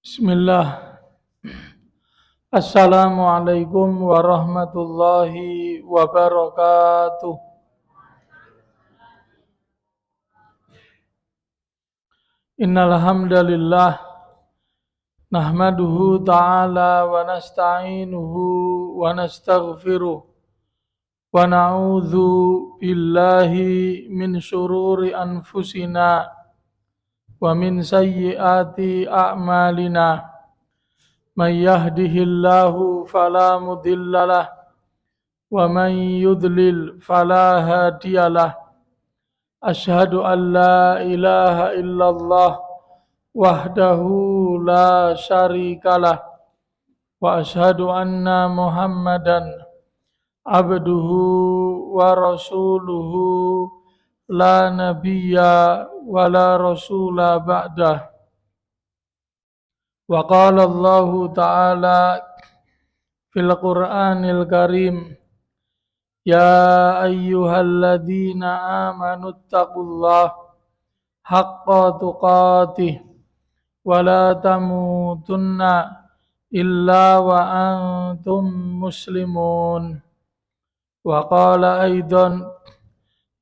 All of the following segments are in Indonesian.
Bismillah. Assalamualaikum warahmatullahi wabarakatuh. Innal hamdalillah nahmaduhu ta'ala wa nasta'inuhu wa nastaghfiruh wa na'udzu billahi min syururi anfusina wa min sayyiati a'malina. Man yahdihillahu fala mudhillalah wa man yudlil fala hadiyalah. Asyhadu an la ilaha illallah wahdahu la syarikalah wa asyhadu anna Muhammadan abduhu wa rasuluhu la nabiyya wa la rasula ba'dah. Wa qala Allah ta'ala fil Qur'anil Karim, ya ayyuhalladzina amanu taqullaha haqqa tuqatih wa la tamutunna illa wa antum muslimun. Wa qala aidan,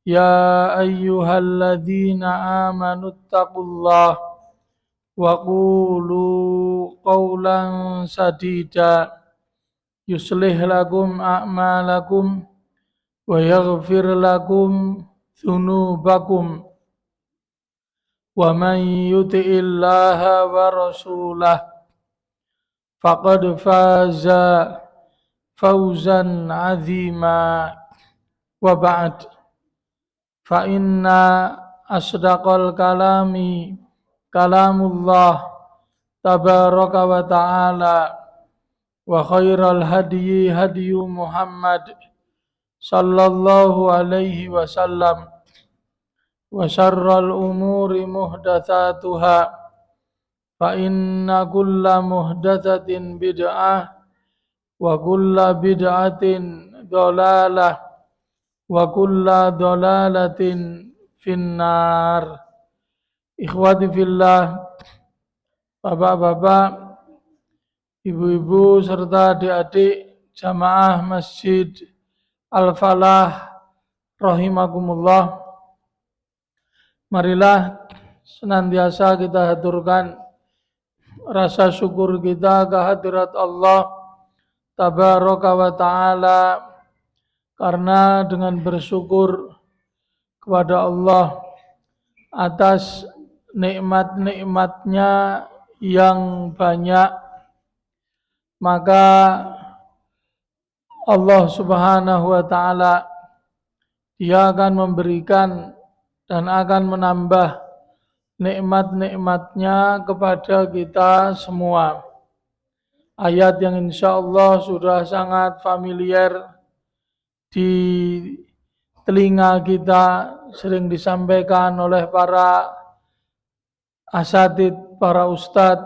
ya ayyuhalladzina amanu taqullaha wa qulu qawlan sadida yuslih lakum a'malakum wa yaghfir lakum dhunubakum wa man yuti'illaha wa rasulah faqad faza fawzan 'azima. Wa ba'd, fa inna asdaqal kalami kalamullah tabaraka wa ta'ala wa khairal hadyi hadyu Muhammad sallallahu alaihi wasallam wa syarral umuri muhdatsatuha fa inna kulla muhdatsatin bid'ah wa kulla bid'atin dhalalah wa kulla dhalalatin finnar. Ikhwati fillah, bapak-bapak, ibu-ibu serta adik-adik jamaah Masjid Al-Falah rahimakumullah. Marilah senantiasa kita haturkan rasa syukur kita kehadirat Allah tabaraka wa ta'ala, karena dengan bersyukur kepada Allah atas nikmat-nikmatnya yang banyak, maka Allah subhanahu wa ta'ala Dia akan memberikan dan akan menambah nikmat-nikmatnya kepada kita semua. Ayat yang insya Allah sudah sangat familiar di telinga kita, sering disampaikan oleh para asatid, para ustadz,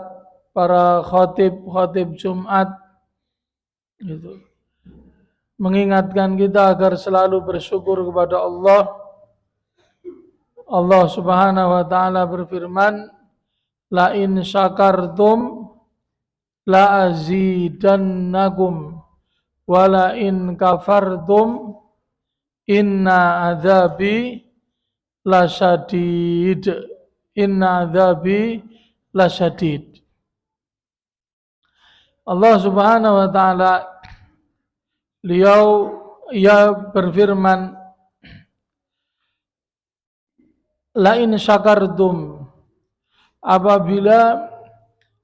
para khotib Jumat, gitu. Mengingatkan kita agar selalu bersyukur kepada Allah. Allah subhanahu wa ta'ala berfirman, la in syakartum la azidannakum wa la in kafartum inna adzabi lasyadid. Inna adzabi lasyadid. Allah subhanahu wa ta'ala Ia berfirman, la in syakartum, apabila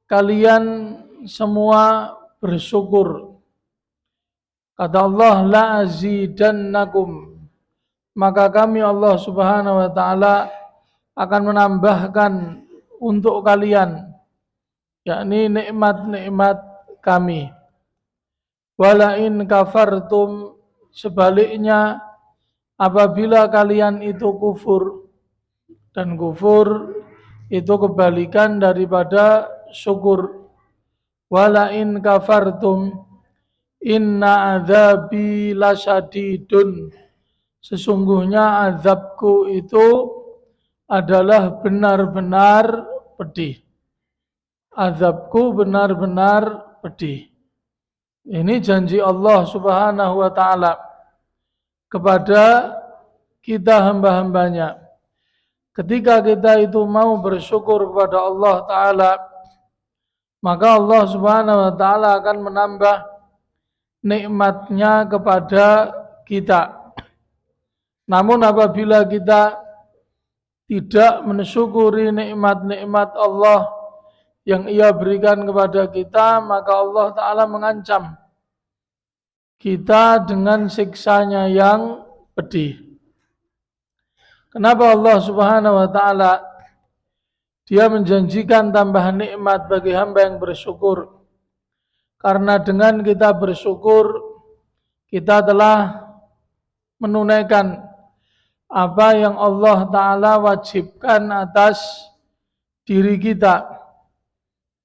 kalian semua bersyukur, kata Allah, la azidannakum, maka kami Allah subhanahu wa ta'ala akan menambahkan untuk kalian, yakni nikmat-nikmat kami. Wala in kafartum, sebaliknya apabila kalian itu kufur, dan kufur itu kebalikan daripada syukur. Wala in kafartum inna adzabi lasyadidun, sesungguhnya azabku itu adalah benar-benar pedih. azabku benar-benar pedih. Ini janji Allah Subhanahu wa taala kepada kita hamba-hambanya. Ketika kita itu mau bersyukur kepada Allah taala, maka Allah Subhanahu wa taala akan menambah nikmatnya kepada kita. Namun apabila kita tidak mensyukuri nikmat-nikmat Allah yang Ia berikan kepada kita, maka Allah Ta'ala mengancam kita dengan siksanya yang pedih. Kenapa Allah Subhanahu wa Ta'ala Dia menjanjikan tambahan nikmat bagi hamba yang bersyukur? Karena dengan kita bersyukur, kita telah menunaikan apa yang Allah Ta'ala wajibkan atas diri kita.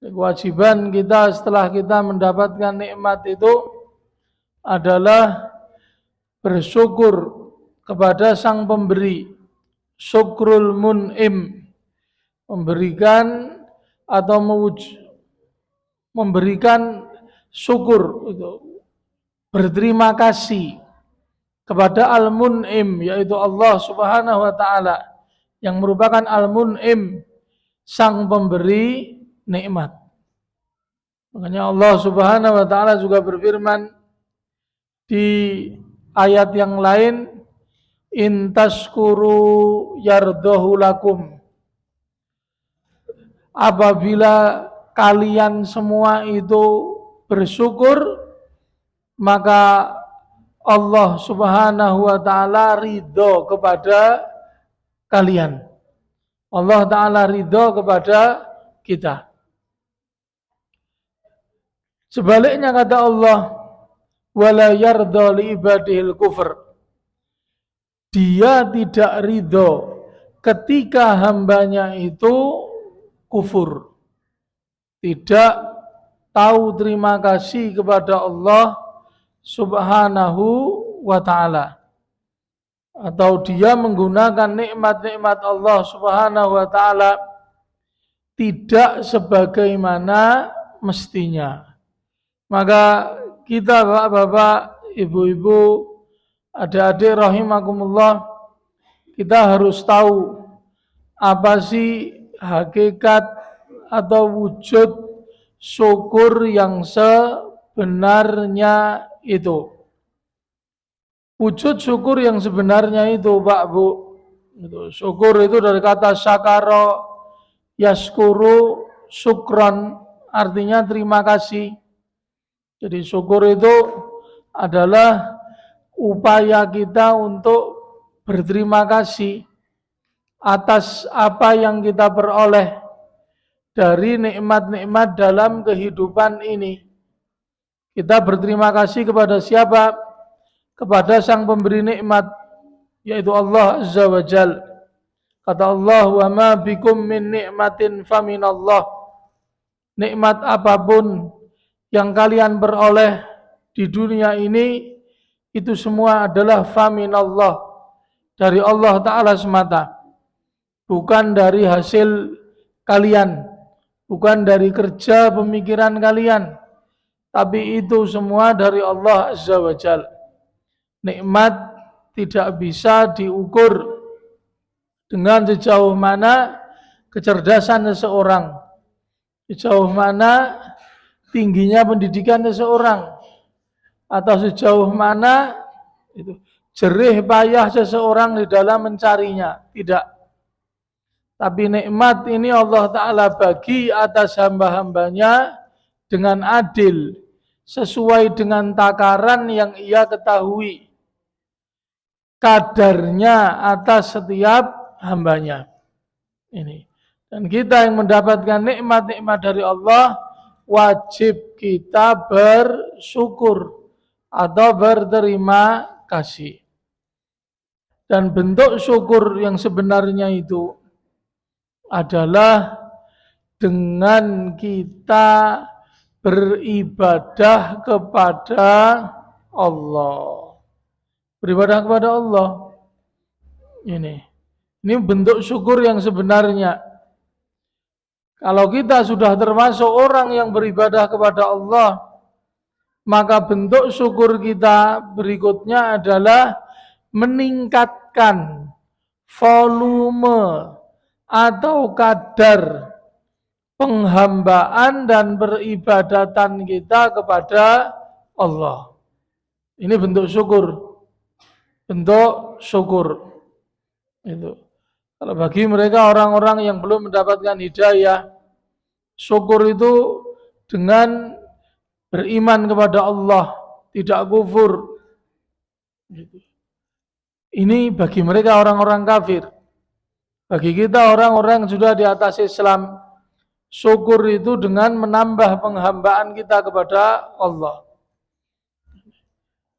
Kewajiban kita setelah kita mendapatkan nikmat itu adalah bersyukur kepada Sang Pemberi, syukrul mun'im, memberikan atau memberikan syukur, berterima kasih kepada Al-Mun'im, yaitu Allah Subhanahu wa Ta'ala, yang merupakan Al-Mun'im, Sang Pemberi nikmat. Makanya Allah Subhanahu wa Ta'ala juga berfirman di ayat yang lain, in tashkuru yardahu lakum. Apabila kalian semua itu bersyukur, maka Allah Subhanahu wa Ta'ala ridho kepada kalian. Allah Ta'ala ridho kepada kita. Sebaliknya kata Allah, wala yarda li ibadihil kufr. Dia tidak ridho ketika hambanya itu kufur, tidak tahu terima kasih kepada Allah Subhanahu wa Ta'ala, atau dia menggunakan nikmat-nikmat Allah Subhanahu wa Ta'ala tidak sebagaimana mestinya. Maka kita bapak-bapak, ibu-ibu, adik-adik rahimakumullah, kita harus tahu apa sih hakikat atau wujud syukur yang sebenarnya itu. Wujud syukur yang sebenarnya itu, Pak Bu, syukur itu dari kata syakara yaskuru syukron, artinya terima kasih. Jadi syukur itu adalah upaya kita untuk berterima kasih atas apa yang kita peroleh dari nikmat-nikmat dalam kehidupan ini. Kita berterima kasih kepada siapa? Kepada Sang Pemberi nikmat, yaitu Allah Azza wa Jal. Kata Allah, wa ma bikum min nikmatin faminallah. Nikmat apapun yang kalian peroleh di dunia ini, itu semua adalah faminallah, dari Allah Ta'ala semata, bukan dari hasil kalian, bukan dari kerja pemikiran kalian, tapi itu semua dari Allah Azza wa Jal. Nikmat tidak bisa diukur dengan sejauh mana kecerdasan seseorang, sejauh mana tingginya pendidikan seseorang, atau sejauh mana itu jerih payah seseorang di dalam mencarinya. Tidak. Tapi nikmat ini Allah Ta'ala bagi atas hamba-hambanya dengan adil, sesuai dengan takaran yang Ia ketahui kadarnya atas setiap hambanya. Ini. Dan kita yang mendapatkan nikmat-nikmat dari Allah, wajib kita bersyukur atau berterima kasih. Dan bentuk syukur yang sebenarnya itu adalah dengan kita beribadah kepada Allah. Beribadah kepada Allah. Ini bentuk syukur yang sebenarnya. Kalau kita sudah termasuk orang yang beribadah kepada Allah, maka bentuk syukur kita berikutnya adalah meningkatkan volume atau kadar penghambaan dan beribadatan kita kepada Allah. Ini bentuk syukur. Bentuk syukur. Itu. Kalau bagi mereka orang-orang yang belum mendapatkan hidayah, syukur itu dengan beriman kepada Allah, tidak kufur. Ini bagi mereka orang-orang kafir. Bagi kita orang-orang yang sudah di atas Islam, syukur itu dengan menambah penghambaan kita kepada Allah.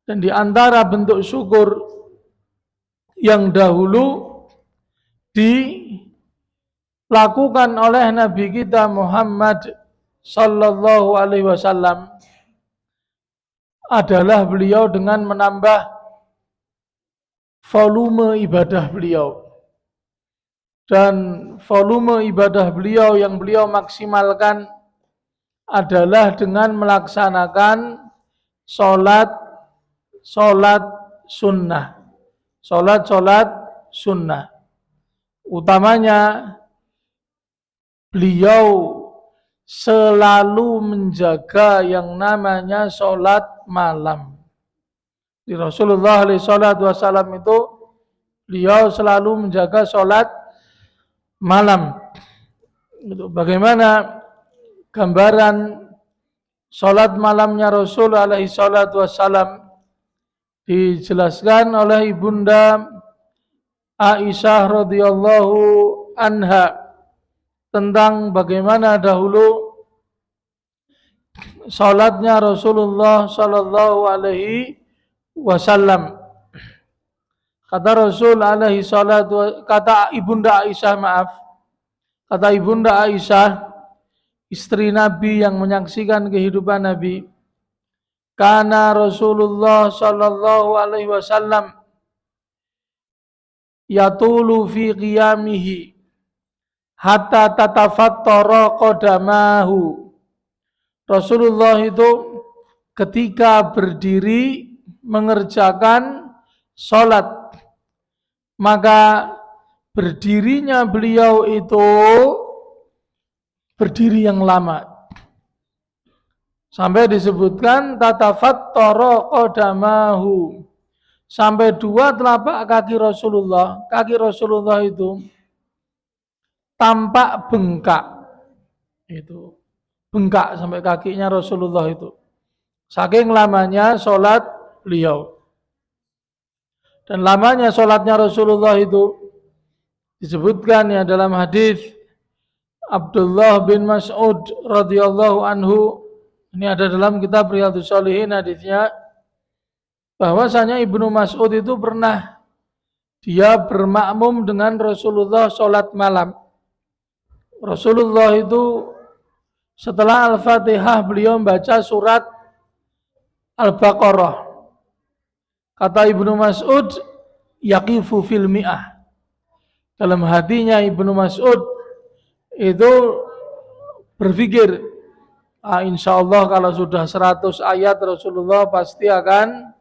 Dan di antara bentuk syukur yang dahulu dilakukan oleh Nabi kita Muhammad sallallahu alaihi wasallam adalah beliau dengan menambah volume ibadah beliau. Dan volume ibadah beliau yang beliau maksimalkan adalah dengan melaksanakan sholat sunnah. Sholat sunnah. Utamanya beliau selalu menjaga yang namanya sholat malam. Di Rasulullah SAW itu beliau selalu menjaga sholat malam. Bagaimana gambaran sholat malamnya Rasul SAW dijelaskan oleh Ibunda Aisyah radhiyallahu anha tentang bagaimana dahulu salatnya Rasulullah sallallahu alaihi wasallam. Kata Rasul alaihi salatu, kata Ibunda Aisyah, istri Nabi yang menyaksikan kehidupan Nabi, kana Rasulullah sallallahu alaihi wasallam yatulu fi qiyamihi hatta tatafattara qadamahu. Rasulullah itu ketika berdiri mengerjakan sholat, maka berdirinya beliau itu berdiri yang lama. Sampai disebutkan tatafattara qadamahu. Sampai dua telapak kaki Rasulullah itu tampak bengkak. Itu bengkak sampai kakinya Rasulullah itu. Saking lamanya sholat beliau. Dan lamanya sholatnya Rasulullah itu disebutkan ya dalam hadis Abdullah bin Mas'ud radhiyallahu anhu. Ini ada dalam kitab Riyadhus Shalihin hadisnya, bahwasanya Ibnu Mas'ud itu pernah dia bermakmum dengan Rasulullah sholat malam. Rasulullah itu setelah Al-Fatihah beliau membaca surat Al-Baqarah. Kata Ibnu Mas'ud, yaqifu fil mi'ah. Dalam hatinya Ibnu Mas'ud itu berpikir, insya Allah kalau sudah 100 ayat Rasulullah pasti akan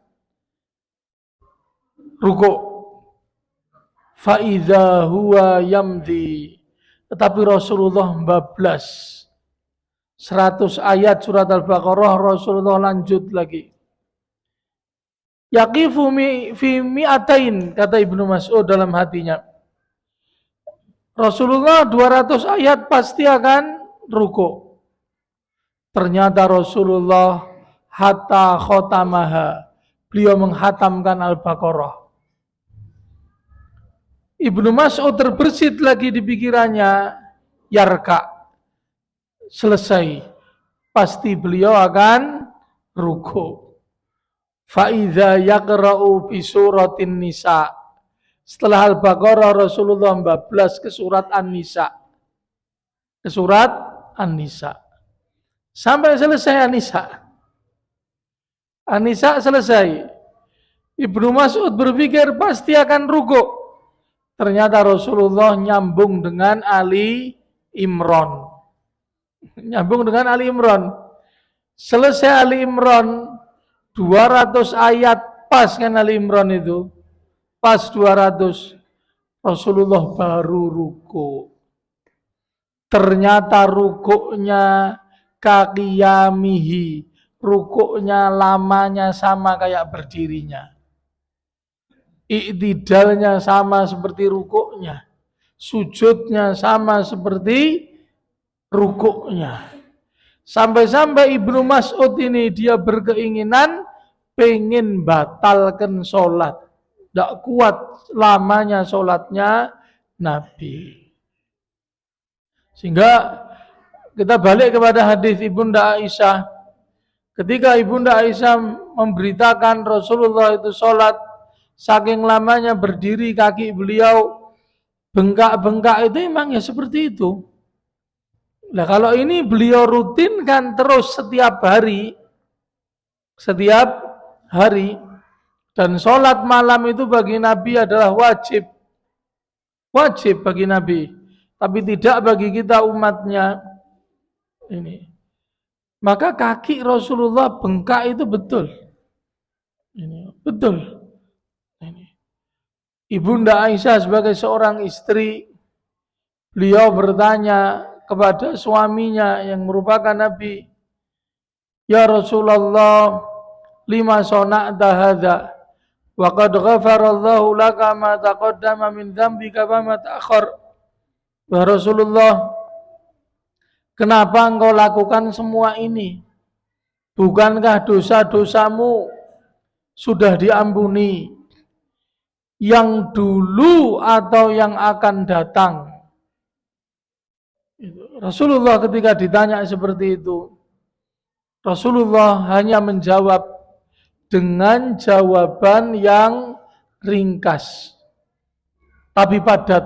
ruku'. Fa'idha huwa yamdi. Tetapi Rasulullah bablas 100 ayat surat Al-Baqarah, Rasulullah lanjut lagi. Yaqifu fi mi'atain, kata Ibnu Mas'ud dalam hatinya. Rasulullah 200 ayat pasti akan ruku'. Ternyata Rasulullah hatta khotamaha, beliau menghatamkan Al-Baqarah. Ibnu Mas'ud terbersit lagi di pikirannya, yarka, selesai, pasti beliau akan ruku'. Fa'idha yaqra'u fi suratin nisa. Setelah Al-Baqarah Rasulullah bablas ke surat An-Nisa. Ke surat An-Nisa. Sampai selesai An-Nisa. An-Nisa selesai. Ibnu Mas'ud berpikir pasti akan ruku'. Ternyata Rasulullah nyambung dengan Ali Imran. Nyambung dengan Ali Imran. Selesai Ali Imran 200 ayat pas kan Ali Imran itu. Pas 200 Rasulullah baru ruku. Ternyata rukuknya kakiyamihi. Rukuknya lamanya sama kayak berdirinya. Iktidalnya sama seperti rukuknya. Sujudnya sama seperti rukuknya. Sampai-sampai Ibnu Mas'ud ini dia berkeinginan pengen batalkan sholat. Tidak kuat lamanya sholatnya Nabi. Sehingga kita balik kepada hadis Ibunda Aisyah. Ketika Ibunda Aisyah memberitakan Rasulullah itu sholat, saking lamanya berdiri kaki beliau bengkak-bengkak itu emang ya seperti itu. Nah kalau ini beliau rutinkan terus setiap hari, dan sholat malam itu bagi Nabi adalah wajib bagi Nabi, tapi tidak bagi kita umatnya ini. Maka kaki Rasulullah bengkak itu betul. Ini betul. Ini. Ibunda Aisyah sebagai seorang istri, beliau bertanya kepada suaminya yang merupakan Nabi, "Ya Rasulullah, lima sona'ta hadza? Wa qad ghafarallahu laka ma taqaddama min dzambika wa ma ta'akhkhar." Ya Rasulullah, kenapa engkau lakukan semua ini? Bukankah dosa-dosamu sudah diampuni, yang dulu atau yang akan datang? Rasulullah ketika ditanya seperti itu, Rasulullah hanya menjawab dengan jawaban yang ringkas tapi padat.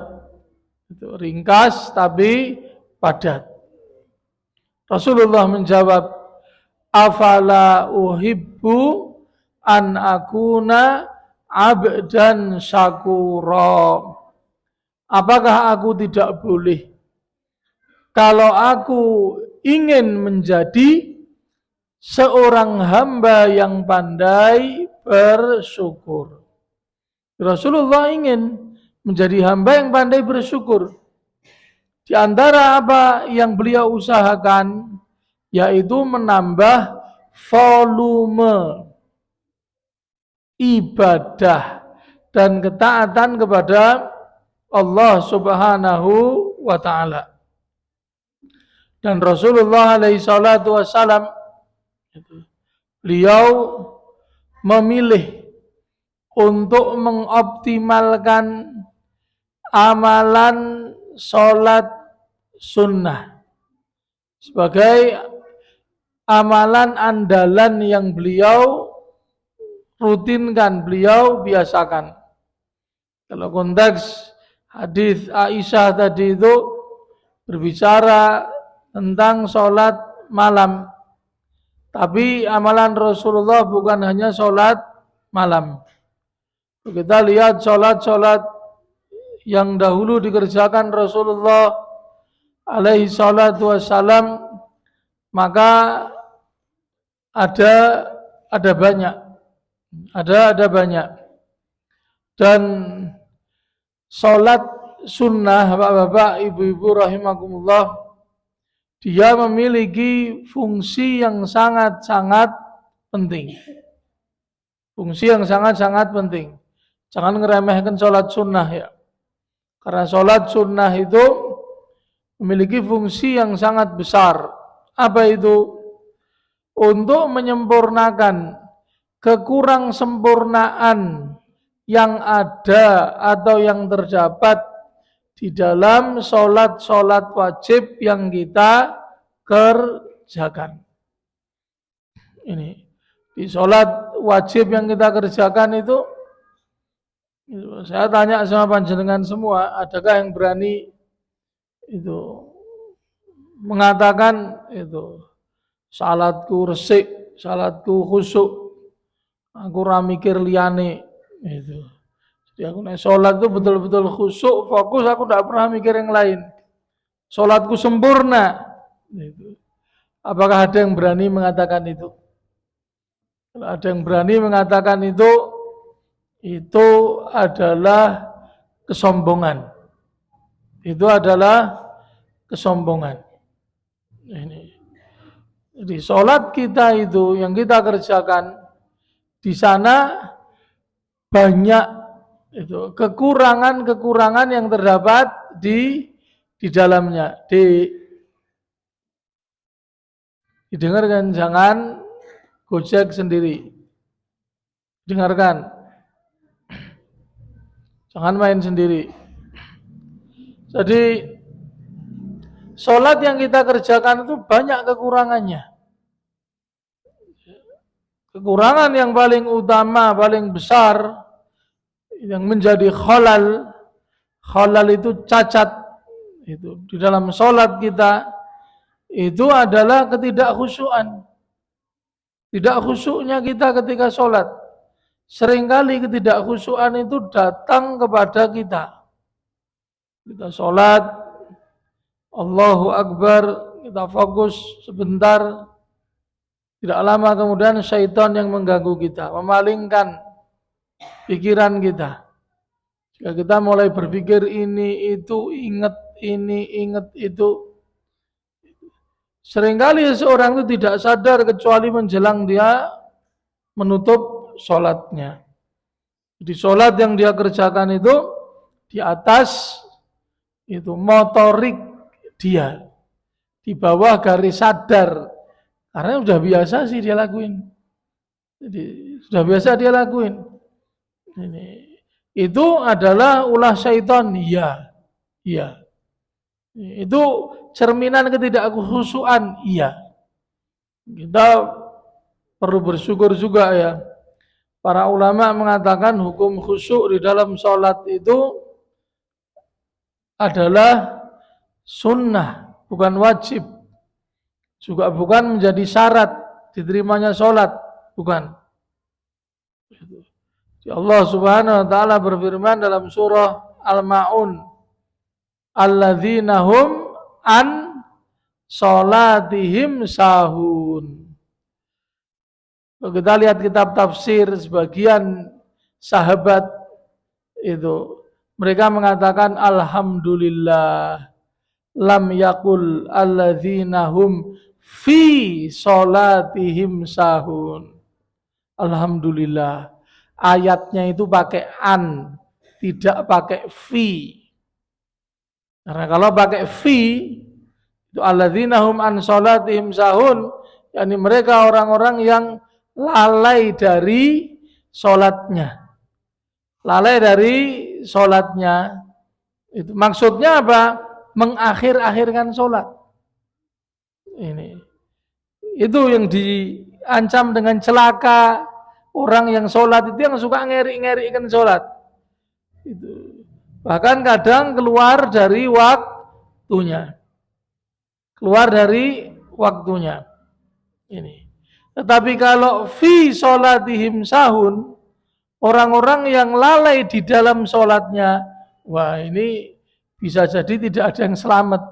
Ringkas tapi padat. Rasulullah menjawab, "Afala uhibbu an akuna abdan syakura." Apakah aku tidak boleh kalau aku ingin menjadi seorang hamba yang pandai bersyukur? Rasulullah ingin menjadi hamba yang pandai bersyukur. Di antara apa yang beliau usahakan, yaitu menambah volume ibadah dan ketaatan kepada Allah Subhanahu wa ta'ala. Dan Rasulullah alaihi salatu wassalam, beliau memilih untuk mengoptimalkan amalan sholat sunnah sebagai amalan andalan yang beliau rutinkan, beliau biasakan. Kalau konteks hadis Aisyah tadi itu berbicara tentang sholat malam, tapi amalan Rasulullah bukan hanya sholat malam. Kita lihat sholat-sholat yang dahulu dikerjakan Rasulullah alaihi salatu wassalam, maka ada banyak. Ada banyak. Dan sholat sunnah, bapak-bapak, ibu-ibu rahimakumullah, dia memiliki fungsi yang sangat-sangat penting. Fungsi yang sangat-sangat penting. Jangan ngeremehkan sholat sunnah ya. Karena sholat sunnah itu memiliki fungsi yang sangat besar. Apa itu? Untuk menyempurnakan kekurang sempurnaan yang ada atau yang terdapat di dalam sholat-sholat wajib yang kita kerjakan. Ini di sholat wajib yang kita kerjakan itu, saya tanya sama panjenengan semua, adakah yang berani itu mengatakan itu salatku resik, salatku khusyuk, aku ora mikir liyane itu. Jadi aku nek salat itu betul-betul khusyuk, fokus, aku tidak pernah mikir yang lain. Salatku sempurna. Itu. Apakah ada yang berani mengatakan itu? Kalau ada yang berani mengatakan itu adalah kesombongan. Itu adalah kesombongan. Ini. Jadi sholat kita itu yang kita kerjakan di sana banyak itu kekurangan-kekurangan yang terdapat di dalamnya. Didengarkan, jangan gojek sendiri. Dengarkan. Jangan main sendiri. Jadi sholat yang kita kerjakan itu banyak kekurangannya. Kekurangan yang paling utama, paling besar yang menjadi khalal itu cacat itu di dalam sholat kita itu adalah ketidakkhusyuan. Tidak khusyuknya kita ketika sholat. Seringkali ketidakkhusyuan itu datang kepada kita. Kita sholat, Allahu Akbar, kita fokus sebentar. Tidak lama kemudian syaitan yang mengganggu kita, memalingkan pikiran kita. Jika kita mulai berpikir ini, itu, ingat ini, ingat itu. Seringkali seorang itu tidak sadar kecuali menjelang dia menutup sholatnya. Jadi sholat yang dia kerjakan itu di atas itu motorik dia. Di bawah garis sadar. Karena sudah biasa sih dia lakuin. Jadi sudah biasa dia lakuin. Itu adalah ulah syaitan. Iya. Itu cerminan ketidakkhusyuan. Iya. Kita perlu bersyukur juga ya. Para ulama mengatakan hukum khusyuk di dalam sholat itu adalah sunnah, bukan wajib. Juga bukan menjadi syarat diterimanya sholat. Bukan. Allah Subhanahu wa ta'ala berfirman dalam surah Al-Ma'un, alladzina hum an sholatihim sahun. Kalau kita lihat kitab tafsir, sebagian sahabat itu mereka mengatakan alhamdulillah lam yakul alladzina hum fi sholatihim sahun. Alhamdulillah ayatnya itu pakai an, tidak pakai fi. Karena kalau pakai fi itu alladzina hum an sholatihim sahun, yakni mereka orang-orang yang lalai dari sholatnya. Lalai dari sholatnya. Itu maksudnya apa? Mengakhir-akhirkan sholat. Ini. Itu yang diancam dengan celaka orang yang sholat itu, yang suka ngeri-ngerikan sholat. Itu. Bahkan kadang keluar dari waktunya. Keluar dari waktunya. Ini. Tetapi kalau fi sholatihim sahun, orang-orang yang lalai di dalam sholatnya, wah ini bisa jadi tidak ada yang selamat.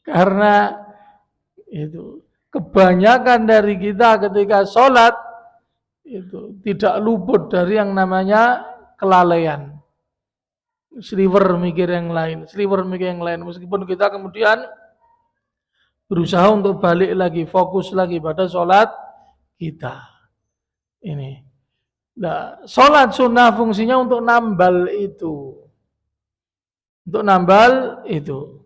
Karena itu kebanyakan dari kita ketika sholat itu tidak luput dari yang namanya kelalaian. Sliver mikir yang lain, meskipun kita kemudian berusaha untuk balik lagi, fokus lagi pada sholat kita. Ini. Nah, sholat sunnah fungsinya untuk nambal itu. Untuk nambal itu.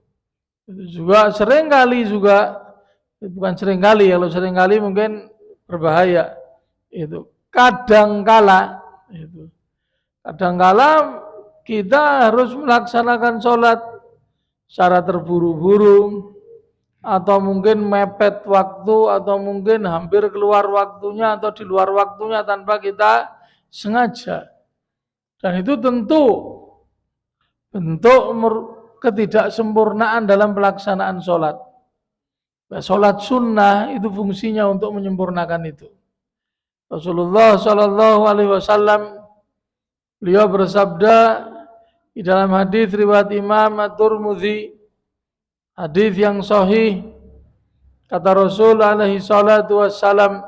Itu juga seringkali juga, bukan seringkali, kalau seringkali mungkin berbahaya. Itu. Kadangkala kita harus melaksanakan sholat secara terburu-buru, atau mungkin mepet waktu, atau mungkin hampir keluar waktunya, atau di luar waktunya tanpa kita sengaja. Dan itu tentu bentuk ketidaksempurnaan dalam pelaksanaan sholat. Sholat sunnah itu fungsinya untuk menyempurnakan itu. Rasulullah Shallallahu Alaihi Wasallam beliau bersabda di dalam hadis riwayat Imam At-Tirmidzi, Hadis yang sahih, kata Rasul alaihi salatu wassalam,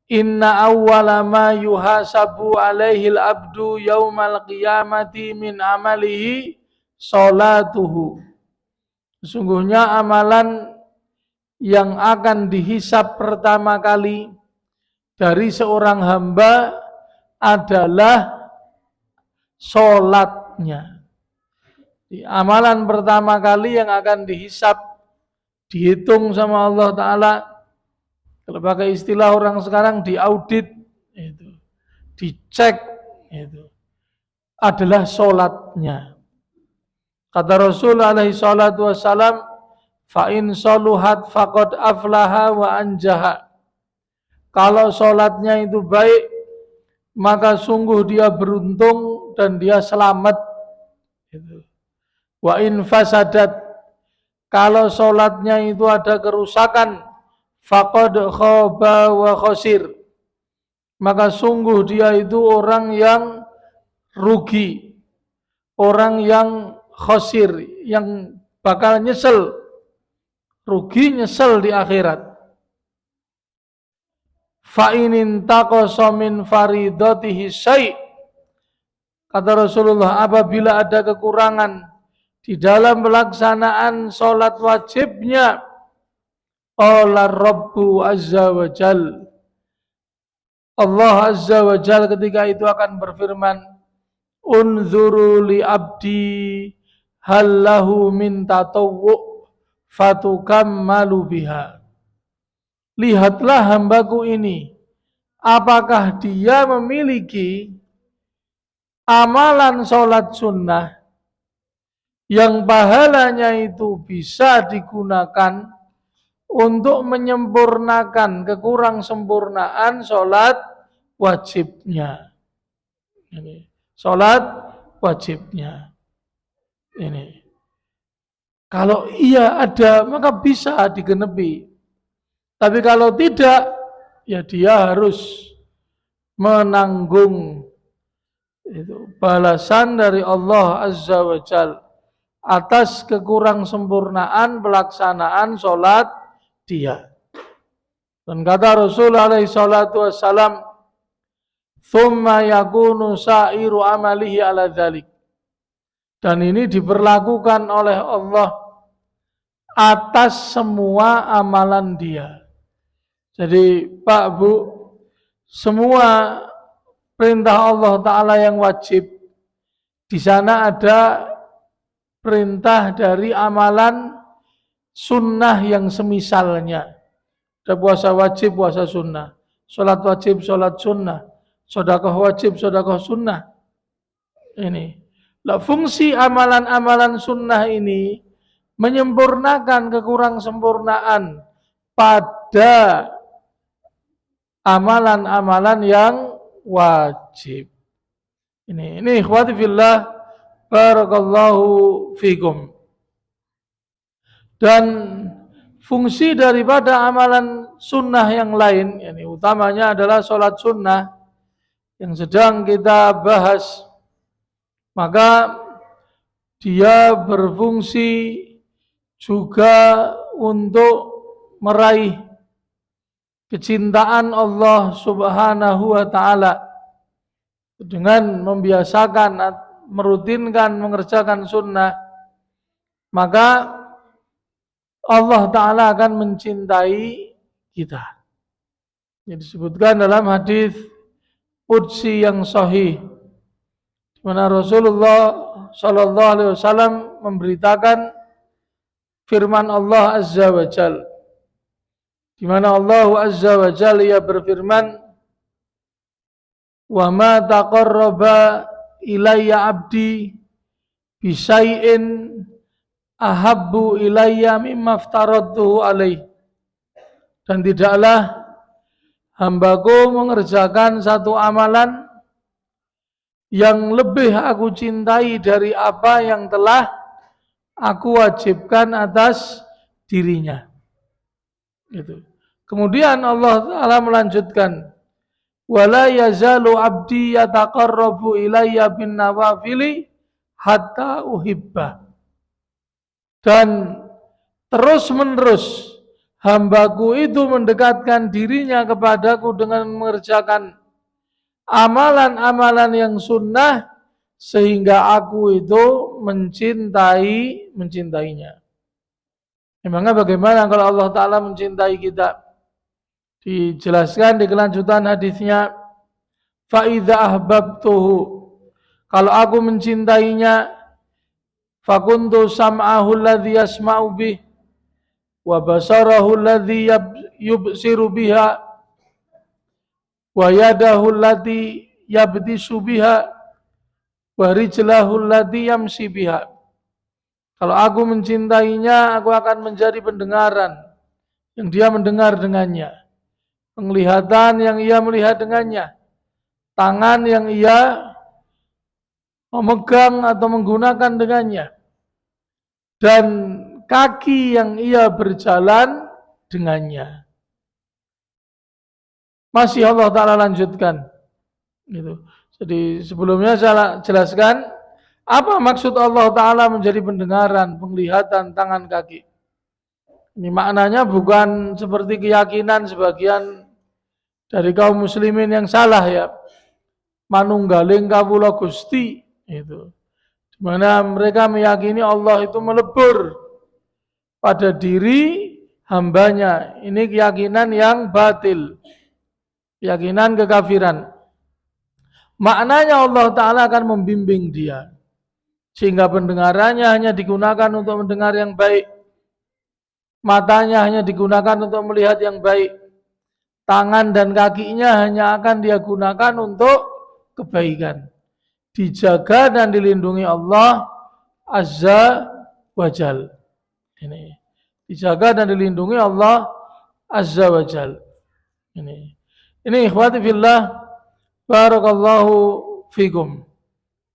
inna awwala ma yuhasabu alaihi al-abdu yaumal qiyamati min amalihi salatuhu. Sesungguhnya amalan yang akan dihisab pertama kali dari seorang hamba adalah sholatnya. Amalan pertama kali yang akan dihisab, dihitung sama Allah Ta'ala, kalau pakai istilah orang sekarang diaudit, itu, dicek, itu, adalah sholatnya. Kata Rasul alaihi salatu wassalam, fa in saluhat faqad aflaha wa anjaha. Kalau sholatnya itu baik, maka sungguh dia beruntung dan dia selamat. Wa in fasadat, kalau sholatnya itu ada kerusakan, faqad khaba wa khosir, maka sungguh dia itu orang yang rugi, orang yang khosir, yang bakal nyesel, rugi nyesel di akhirat. Fa in intaqasa min faridatihi syai', kata Rasulullah, apabila ada kekurangan di dalam pelaksanaan sholat wajibnya, qala Rabbu azza wa jal, Allah azza wa jal ketika itu akan berfirman, unzuru li abdi hal lahu min tatawwu fatukammalu biha. Lihatlah hambaku ini, apakah dia memiliki amalan sholat sunnah yang pahalanya itu bisa digunakan untuk menyempurnakan kekurang sempurnaan sholat wajibnya. Ini sholat wajibnya. Ini kalau iya ada, maka bisa digenepi. Tapi kalau tidak, ya dia harus menanggung itu balasan dari Allah azza wa jal atas kekurang sempurnaan pelaksanaan sholat dia. Dan kata Rasul alaihi salatu wassalam, thumma yakunu sa'iru amalihi ala dzalik. Dan ini diberlakukan oleh Allah atas semua amalan dia. Jadi Pak Bu, semua perintah Allah Ta'ala yang wajib, di sana ada perintah dari amalan sunnah yang semisalnya. Ada puasa wajib, puasa sunnah. Sholat wajib, sholat sunnah. Sedekah wajib, sedekah sunnah. Ini. Lah, fungsi amalan-amalan sunnah ini menyempurnakan kekurang sempurnaan pada amalan-amalan yang wajib. Ini ikhwati fillah, barakallahu fikum. Dan fungsi daripada amalan sunnah yang lain, ini utamanya adalah sholat sunnah yang sedang kita bahas, maka dia berfungsi juga untuk meraih kecintaan Allah Subhanahu wa Ta'ala dengan membiasakan, merutinkan, mengerjakan sunnah, maka Allah Ta'ala akan mencintai kita. Yang disebutkan dalam hadis qudsi yang sahih, di mana Rasulullah sallallahu alaihi wasallam memberitakan firman Allah azza wa jalla, di mana Allah azza wa jalla ia berfirman, wa ma taqarraba ilayya abdi bisyai'in ahabbu ilayya mimma aftaradtuhu alaih. Dan tidaklah hambaku mengerjakan satu amalan yang lebih aku cintai dari apa yang telah aku wajibkan atas dirinya. Gitu. Kemudian Allah Ta'ala melanjutkan, wala yazalu abdi yataqarrabu ilayya bin nawafili hatta uhibba. dan terus-menerus hambaku itu mendekatkan dirinya kepadaku dengan mengerjakan amalan-amalan yang sunnah sehingga aku itu mencintainya. Memangnya bagaimana kalau Allah Ta'ala mencintai kita? Dijelaskan di kelanjutan hadisnya, فَإِذَا أَحْبَبْتُهُ, kalau aku mencintainya, فَكُنْتُ سَمْعَهُ الَّذِي يَسْمَعُ بِهِ وَبَصَرَهُ الَّذِي يُبْصِرُ بِهَا وَيَدَهُ الَّتِي يَبْطِشُ بِهَا وَرِجْلَهُ الَّتِي يَمْشِي بِهَا. Kalau aku mencintainya, aku akan menjadi pendengaran yang dia mendengar dengannya, penglihatan yang ia melihat dengannya, tangan yang ia memegang atau menggunakan dengannya, dan kaki yang ia berjalan dengannya. Masih Allah Ta'ala lanjutkan. Gitu. Jadi sebelumnya saya jelaskan apa maksud Allah Ta'ala menjadi pendengaran, penglihatan, tangan, kaki. Ini maknanya bukan seperti keyakinan sebagian dari kaum muslimin yang salah ya. Manunggaling kawula Gusti itu. Di mana mereka meyakini Allah itu melebur pada diri hambanya. Ini keyakinan yang batil. Keyakinan kekafiran. Maknanya Allah Ta'ala akan membimbing dia. Sehingga pendengarannya hanya digunakan untuk mendengar yang baik. Matanya hanya digunakan untuk melihat yang baik. Tangan dan kakinya hanya akan dia gunakan untuk kebaikan. Dijaga dan dilindungi Allah Azza wa Jal. Ini. Dijaga dan dilindungi Allah Azza wa Jal. Ini ikhwati fillah, barakallahu fikum.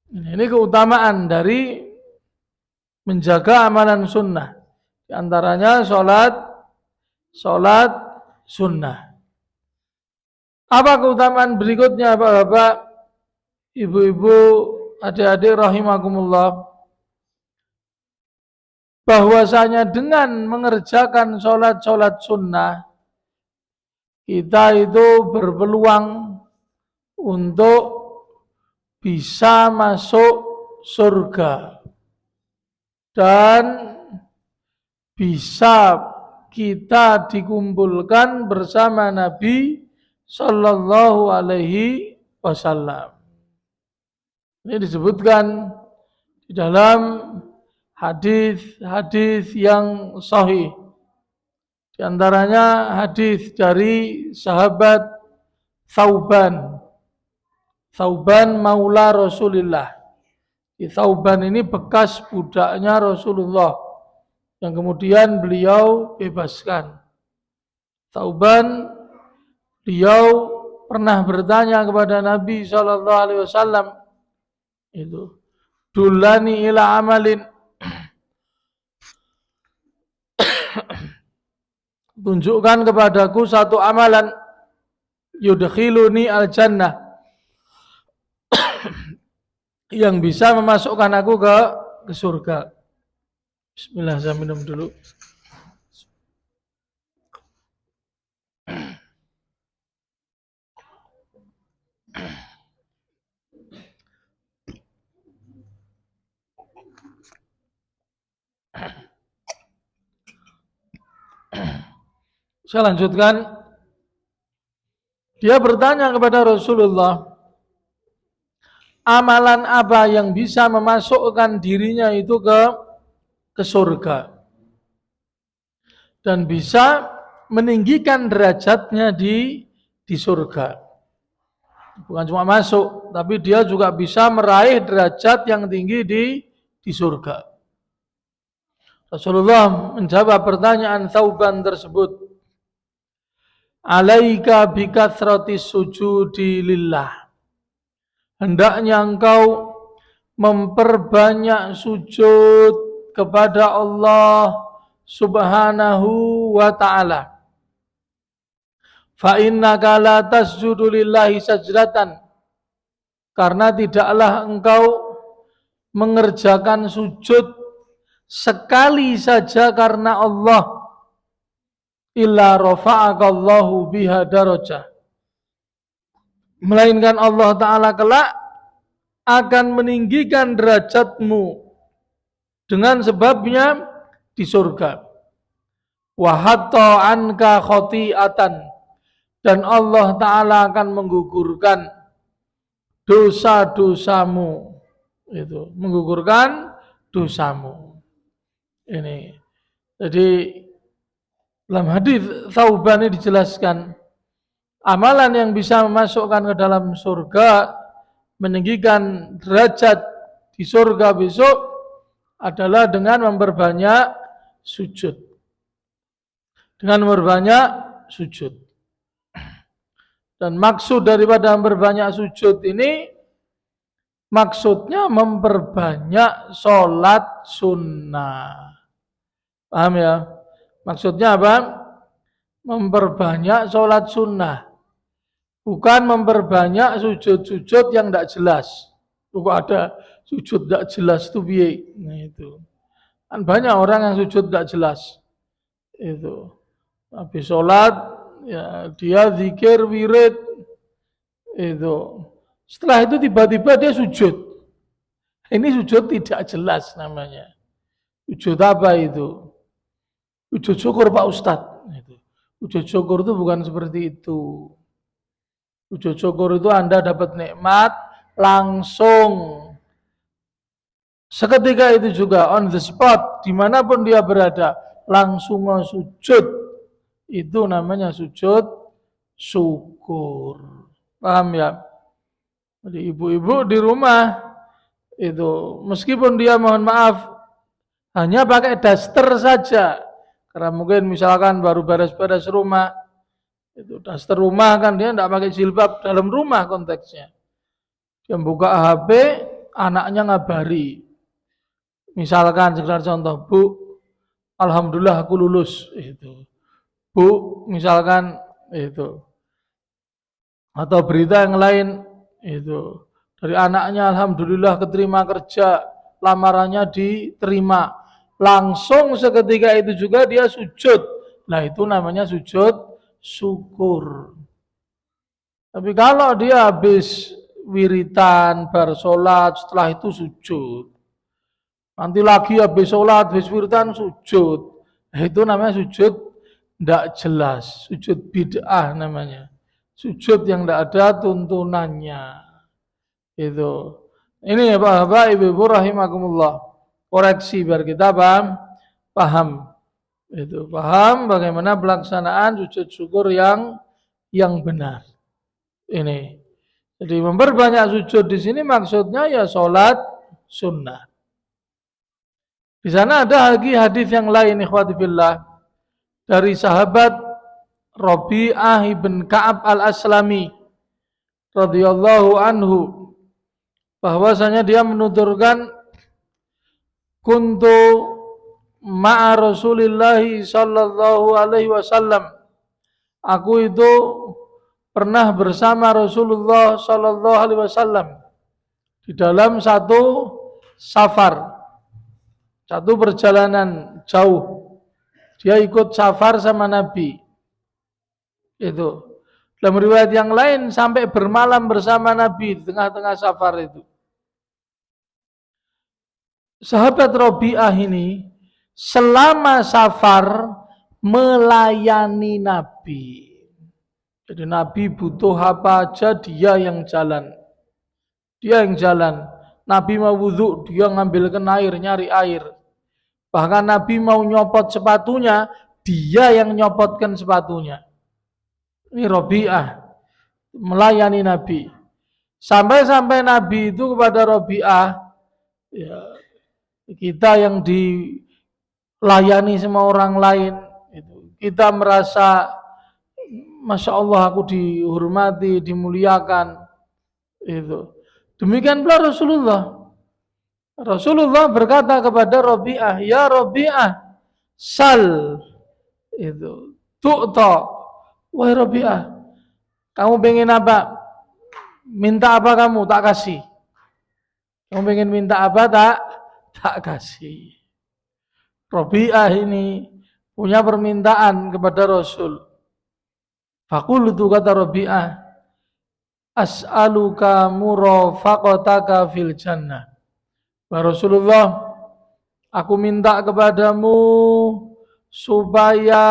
Ini keutamaan dari menjaga amalan sunnah. Di antaranya sholat sunnah. Apa keutamaan berikutnya Bapak-bapak, ibu-ibu, adik-adik rahimakumullah? Bahwasanya dengan mengerjakan sholat sunnah, kita itu berpeluang untuk bisa masuk surga dan bisa kita dikumpulkan bersama Nabi Sallallahu Alaihi Wasallam. Ini disebutkan di dalam hadis-hadis yang sahih. Di antaranya hadis dari sahabat Thauban maula Rasulullah. Thauban ini bekas budaknya Rasulullah yang kemudian beliau bebaskan. Thauban, beliau pernah bertanya kepada Nabi Sallallahu Alaihi Wasallam, itu dulani ila amalin, tunjukkan kepadaku satu amalan, yudkhiluni al jannah, yang bisa memasukkan aku ke surga. Bismillah, saya minum dulu. Saya lanjutkan. Dia bertanya kepada Rasulullah, amalan apa yang bisa memasukkan dirinya itu ke surga dan bisa meninggikan derajatnya di surga. Bukan cuma masuk, tapi dia juga bisa meraih derajat yang tinggi di surga. Rasulullah menjawab pertanyaan Thauban tersebut, alaika bikatsratis sujudi lillah. Hendaknya engkau memperbanyak sujud kepada Allah Subhanahu wa ta'ala. Fa innaka la tasjudu lillahi sajdatan, karena tidaklah engkau mengerjakan sujud sekali saja karena Allah, illa rafa'akallahu biha darajah, melainkan Allah Ta'ala kelak akan meninggikan derajatmu dengan sebabnya di surga. Wa hatta anka khati'atan, dan Allah Ta'ala akan menggugurkan dosa-dosamu. Itu, menggugurkan dosamu. Ini. Jadi dalam hadis Thauban ini dijelaskan amalan yang bisa memasukkan ke dalam surga, meninggikan derajat di surga besok adalah dengan memperbanyak sujud. Dengan memperbanyak sujud. Dan maksud daripada memperbanyak sujud ini, maksudnya memperbanyak sholat sunnah. Paham ya? Maksudnya apa? Memperbanyak sholat sunnah. Bukan memperbanyak sujud-sujud yang tidak jelas. Kok ada sujud tidak jelas itu piye? Nah itu. Kan banyak orang yang sujud tidak jelas. Itu. Habis sholat, ya dia zikir, wirid. Itu. Setelah itu tiba-tiba dia sujud. Ini sujud tidak jelas namanya. Sujud apa itu? Sujud syukur Pak Ustadz. Sujud syukur itu bukan seperti itu. Sujud syukur itu Anda dapat nikmat langsung. Seketika itu juga on the spot, dimanapun dia berada, langsung sujud. Itu namanya sujud syukur. Paham ya? Jadi ibu-ibu di rumah itu meskipun dia mohon maaf hanya pakai daster saja, karena mungkin misalkan baru beres-beres rumah, itu daster rumah kan dia tidak pakai jilbab dalam rumah konteksnya. Dia buka HP, anaknya ngabari. Misalkan sekedar contoh, Bu, alhamdulillah aku lulus. Itu. Bu, misalkan itu. Atau berita yang lain itu. Dari anaknya alhamdulillah keterima kerja, lamarannya diterima. Langsung seketika itu juga dia sujud. Nah, itu namanya sujud syukur. Tapi kalau dia habis wiritan, bersolat, setelah itu sujud. Nanti lagi habis sholat, habis wiritan sujud. Itu namanya sujud tidak jelas. Sujud bid'ah namanya. Sujud yang tidak ada tuntunannya. Itu. Ini ya Bapak, Ibu-ibu rahimakumullah. Koreksi biar kita paham. Itu paham bagaimana pelaksanaan sujud syukur yang benar. Ini. Jadi memperbanyak sujud di sini maksudnya ya sholat sunnah. Di sana ada lagi hadis yang lain ikhwati fillah dari sahabat Rabi'ah ibn Ka'ab al-Aslami radhiyallahu anhu, bahwasanya dia menuturkan kuntu ma'a Rasulillah sallallahu alaihi wasallam, aku itu pernah bersama Rasulullah sallallahu alaihi wasallam di dalam satu safar, satu perjalanan jauh. Dia ikut safar sama Nabi. Itu. Dalam riwayat yang lain sampai bermalam bersama Nabi di tengah-tengah safar itu. Sahabat Rabi'ah ini selama safar melayani Nabi. Jadi Nabi butuh apa aja dia yang jalan. Dia yang jalan. Nabi mau wudhu, dia ngambilkan air, nyari air. Bahkan Nabi mau nyopot sepatunya, dia yang nyopotkan sepatunya. Ini Rabi'ah melayani Nabi. Sampai-sampai Nabi itu kepada Rabi'ah, ya, kita yang dilayani sama orang lain, itu kita merasa Masya Allah aku dihormati, dimuliakan. Itu. Demikian pula Rasulullah. Rasulullah berkata kepada Rabi'ah, ya Rabi'ah, sal, itu, tu'ta, wahai Rabi'ah, kamu pengen apa? Minta apa kamu? Tak kasih. Kamu pengen minta apa? Tak kasih. Rabi'ah ini punya permintaan kepada Rasul. Faqultu, kata Rabi'ah, as'aluka murafaqataka fil jannah. Rasulullah, aku minta kepadamu supaya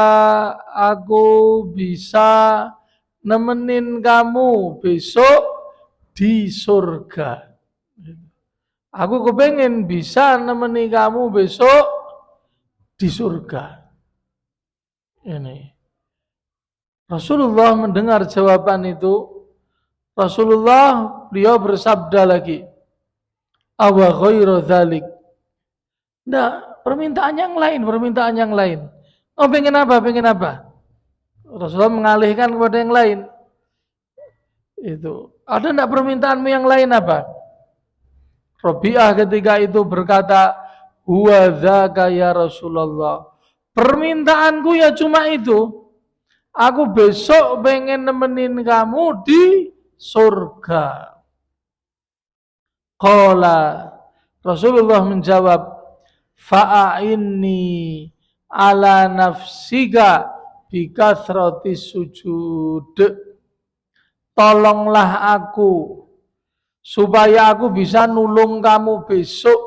aku bisa nemenin kamu besok di surga. Aku kepengen bisa nemeni kamu besok di surga. Ini. Rasulullah mendengar jawaban itu. Beliau bersabda lagi, awa ghairu dzalik. Nah, permintaan yang lain. Oh, pengen apa? Rasulullah mengalihkan kepada yang lain. Itu. Ada enggak permintaanmu yang lain apa? Rabi'ah ketika itu berkata, huwa dzaka ya Rasulullah. Permintaanku ya cuma itu. Aku besok pengen nemenin kamu di surga. Qala, Rasulullah menjawab, fa'inni ala nafsika bikathrati sujud. Tolonglah aku supaya aku bisa nulung kamu besok.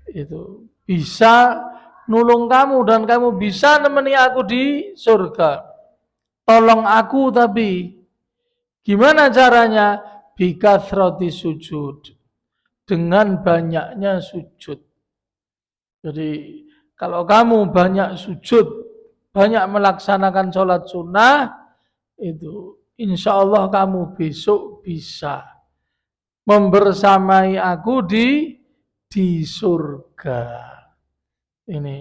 Itu bisa nulung kamu dan kamu bisa nemeni aku di surga. Tolong aku, tapi gimana caranya? Bikathrati sujud, dengan banyaknya sujud. Jadi kalau kamu banyak sujud, banyak melaksanakan sholat sunnah, itu insya Allah kamu besok bisa membersamai aku di surga. Ini.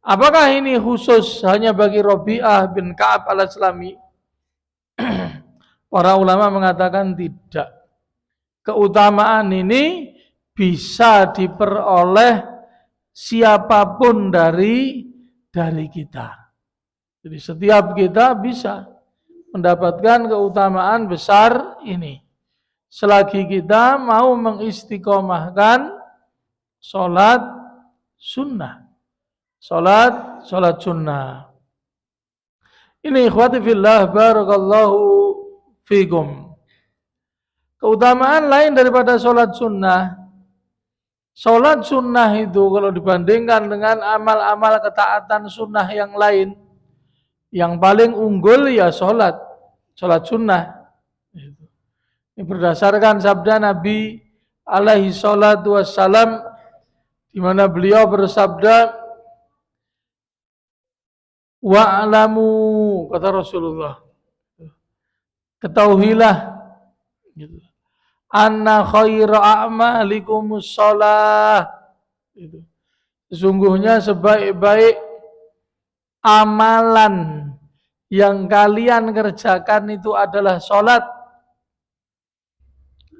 Apakah ini khusus hanya bagi Rabi'ah bin Ka'ab al-Aslami? Para ulama mengatakan tidak. Keutamaan ini bisa diperoleh siapapun dari kita. Jadi setiap kita bisa mendapatkan keutamaan besar ini. Selagi kita mau mengistiqomahkan sholat sunnah. Sholat sunnah. Ini ikhwati fillah, barakallahu fikum. Keutamaan lain daripada sholat sunnah. Sholat sunnah itu kalau dibandingkan dengan amal-amal ketaatan sunnah yang lain, yang paling unggul ya sholat sunnah. Ini berdasarkan sabda Nabi alaihi salatu wassalam, di mana beliau bersabda, wa'lamu, kata Rasulullah, ketahuilah gitu, anna khaira a'malikumus shalah. Gitu. Sesungguhnya sebaik-baik amalan yang kalian kerjakan itu adalah sholat.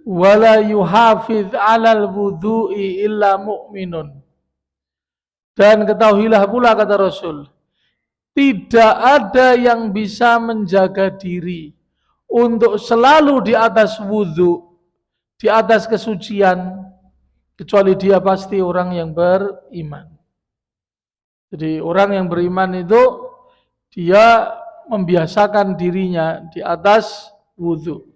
Wala yuhafiz 'alal wudu'i illa mu'minun. Dan ketahuilah pula, kata Rasul, tidak ada yang bisa menjaga diri untuk selalu di atas wudu, di atas kesucian, kecuali dia pasti orang yang beriman. Jadi orang yang beriman itu dia membiasakan dirinya di atas wudu,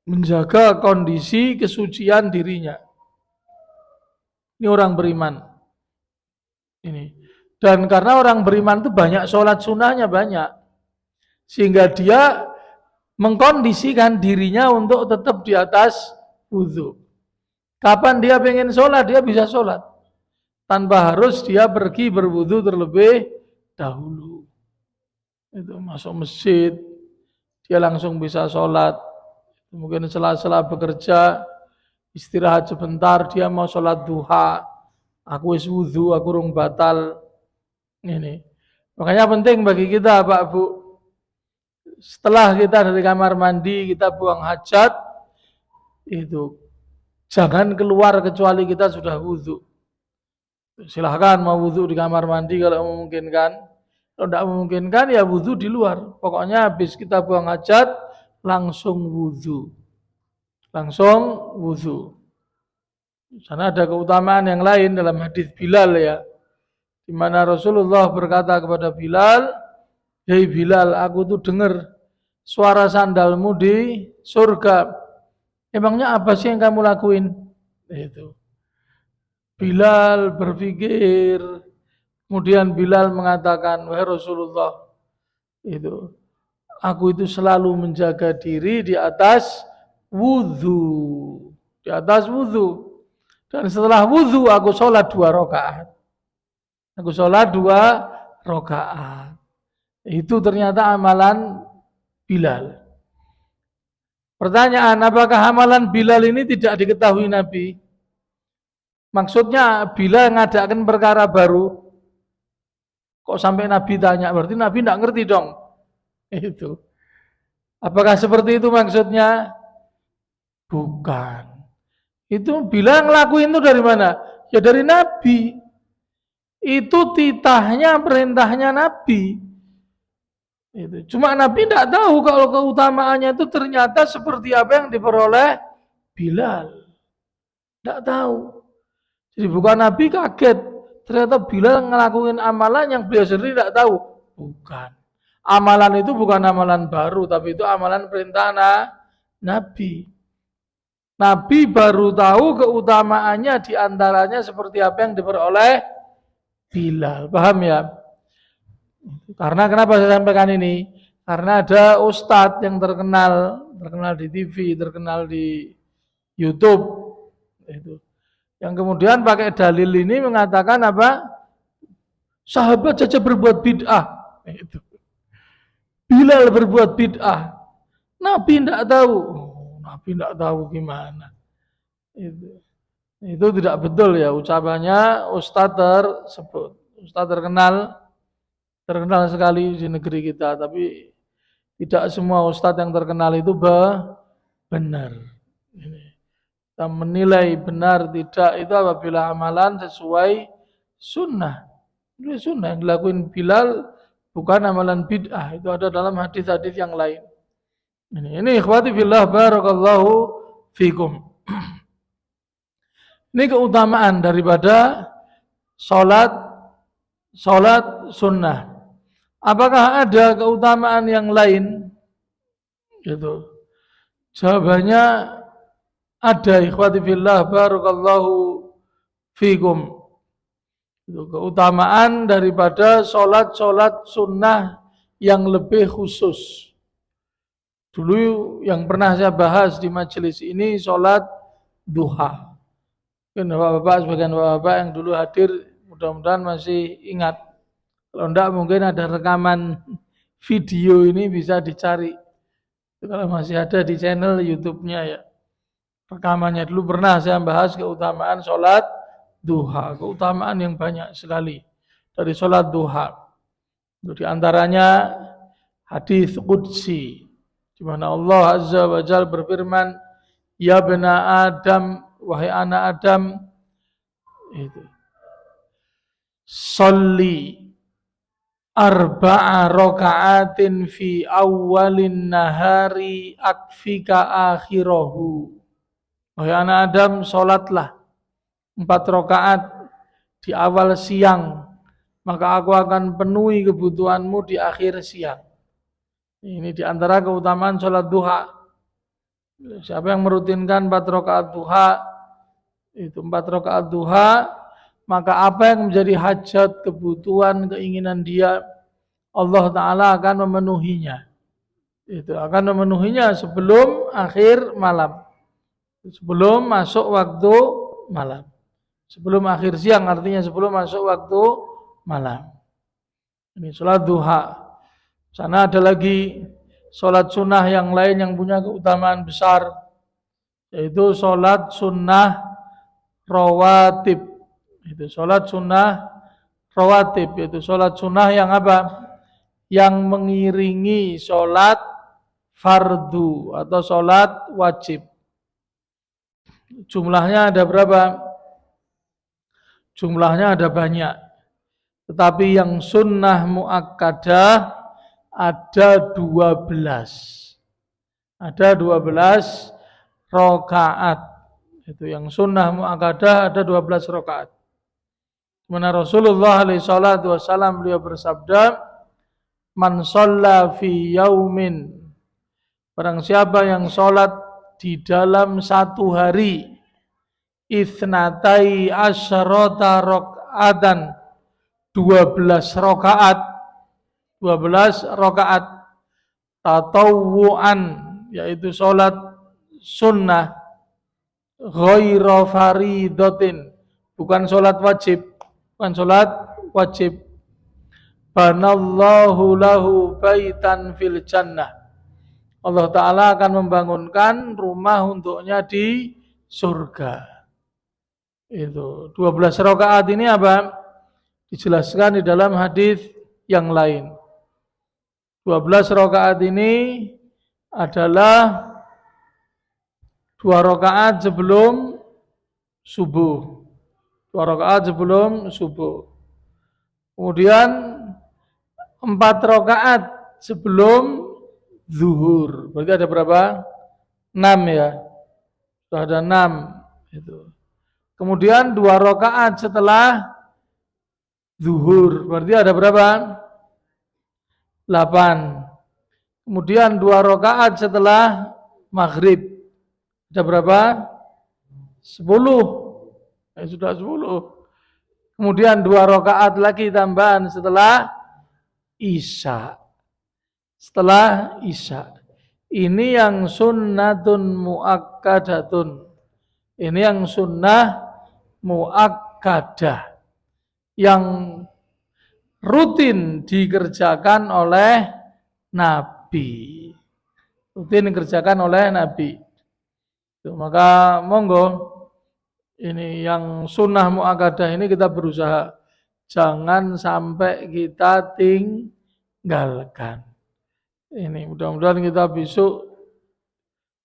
menjaga kondisi kesucian dirinya. Ini orang beriman. Ini. Dan karena orang beriman itu banyak sholat sunnahnya banyak, sehingga dia mengkondisikan dirinya untuk tetap di atas wudu. Kapan dia pengen sholat, dia bisa sholat tanpa harus dia pergi berwudu terlebih dahulu. Itu masuk masjid, dia langsung bisa sholat. Mungkin sela-sela bekerja, istirahat sebentar, dia mau sholat duha, aku wis wudu, aku rung batal. Ini. Makanya penting bagi kita, Pak Bu, setelah kita dari kamar mandi, kita buang hajat, itu jangan keluar kecuali kita sudah wudu. Silahkan mau wudu di kamar mandi kalau memungkinkan. Kalau tidak memungkinkan ya wudu di luar. Pokoknya habis kita buang hajat langsung wudu. Sana ada keutamaan yang lain dalam hadis Bilal ya, di mana Rasulullah berkata kepada Bilal, "Hei Bilal, aku tuh dengar suara sandalmu di surga. Emangnya apa sih yang kamu lakuin?" Itu. Bilal berpikir, kemudian Bilal mengatakan, "Wahai Rasulullah, itu aku itu selalu menjaga diri di atas wudhu, di atas wudhu. Dan setelah wudhu aku sholat 2 rakaat. Aku sholat 2 rakaat. Itu ternyata amalan Bilal. Pertanyaan, apakah amalan Bilal ini tidak diketahui Nabi? Maksudnya Bilal ngadakan perkara baru. Kok sampai Nabi tanya? Berarti Nabi tidak ngerti dong. Itu. Apakah seperti itu maksudnya? Bukan. Itu Bilal ngelakuin itu dari mana? Ya dari Nabi. Itu titahnya, perintahnya Nabi. Itu. Cuma Nabi tidak tahu kalau keutamaannya itu ternyata seperti apa yang diperoleh Bilal. Tidak tahu. Jadi bukan Nabi kaget. Ternyata Bilal ngelakuin amalan yang beliau sendiri tidak tahu. Bukan. Amalan itu bukan amalan baru, tapi itu amalan perintah Nabi. Nabi baru tahu keutamaannya diantaranya seperti apa yang diperoleh Bilal. Paham ya? Karena kenapa saya sampaikan ini? Karena ada ustadz yang terkenal di TV, terkenal di YouTube, itu. Yang kemudian pakai dalil ini mengatakan apa? Sahabat saja berbuat bid'ah. Itu. Bilal berbuat bid'ah. Nabi tidak tahu. Nabi tidak tahu gimana. Itu tidak betul ya ucapannya ustadz tersebut. Ustadz terkenal sekali di negeri kita, tapi tidak semua ustadz yang terkenal itu benar. Kita menilai benar tidak itu apabila amalan sesuai sunnah. Itu sunnah yang dilakuin Bilal bukan amalan bid'ah. Itu ada dalam hadis-hadis yang lain. Ini ikhwati fillah barakallahu fikum. Ini keutamaan daripada sholat sunnah. Apakah ada keutamaan yang lain? Gitu. Jawabannya ada ikhwati fillah barakallahu fikum. Itu keutamaan daripada sholat sunnah yang lebih khusus. Dulu yang pernah saya bahas di majelis ini sholat duha. Mungkin bapak-bapak, sebagian bapak yang dulu hadir mudah-mudahan masih ingat. Kalau enggak mungkin ada rekaman video ini bisa dicari. Kalau masih ada di channel YouTube-nya ya. Rekamannya dulu pernah saya bahas keutamaan sholat duha, keutamaan yang banyak sekali dari sholat duha. Di antaranya hadis qudsi, di mana Allah Azza wa Jalla berfirman, "Ya bena Adam, wahai anak Adam, itu sholli arba'a raka'atin fi awwalin nahari akfika akhirahu." Wahai anak Adam, sholatlah 4 rakaat di awal siang, maka aku akan penuhi kebutuhanmu di akhir siang. Ini diantara keutamaan sholat duha. Siapa yang merutinkan 4 rakaat duha, itu 4 rakaat duha, maka apa yang menjadi hajat, kebutuhan, keinginan dia, Allah Ta'ala akan memenuhinya. Itu akan memenuhinya sebelum akhir malam. Sebelum masuk waktu malam. Sebelum akhir siang, artinya sebelum masuk waktu malam. Ini sholat duha. Sana ada lagi sholat sunnah yang lain yang punya keutamaan besar, yaitu sholat sunnah rawatib. Itu sholat sunnah rawatib, yaitu sholat sunnah yang apa? Yang mengiringi sholat fardu atau sholat wajib. Jumlahnya ada berapa? Jumlahnya ada banyak. Tetapi yang sunnah muakkadah ada 12. Ada 12 rakaat. Itu yang sunnah muakkadah ada 12 rakaat. Mana Rasulullah alaihi salatu wasallam beliau bersabda, "Man shalla fi yaumin." Barang siapa yang sholat di dalam satu hari, itsnatai asyarata rakaatan, 12 rakaat, 12 rakaat tatawuan, yaitu sholat sunnah, ghaira faridatin, bukan sholat wajib, banallahu lahu baitan fil jannah, Allah Ta'ala akan membangunkan rumah untuknya di surga. Itu 12 rakaat ini apa? Dijelaskan di dalam hadis yang lain. 12 rakaat ini adalah 2 rakaat sebelum subuh. 2 rakaat sebelum subuh. Kemudian 4 rakaat sebelum zuhur. Berarti ada berapa? 6 ya. Sudah ada 6 itu. Kemudian 2 rakaat setelah zuhur. Berarti ada berapa? 8. Kemudian 2 rakaat setelah maghrib. Ada berapa? 10. Sudah 10. Kemudian 2 rakaat lagi tambahan setelah isya. Setelah isya. Ini yang sunnatun muakkadatun. Ini yang sunnah muakkadah. Yang rutin dikerjakan oleh Nabi. Rutin dikerjakan oleh Nabi. Maka monggo, ini yang sunnah muakkadah ini kita berusaha. Jangan sampai kita tinggalkan. Ini mudah-mudahan kita besok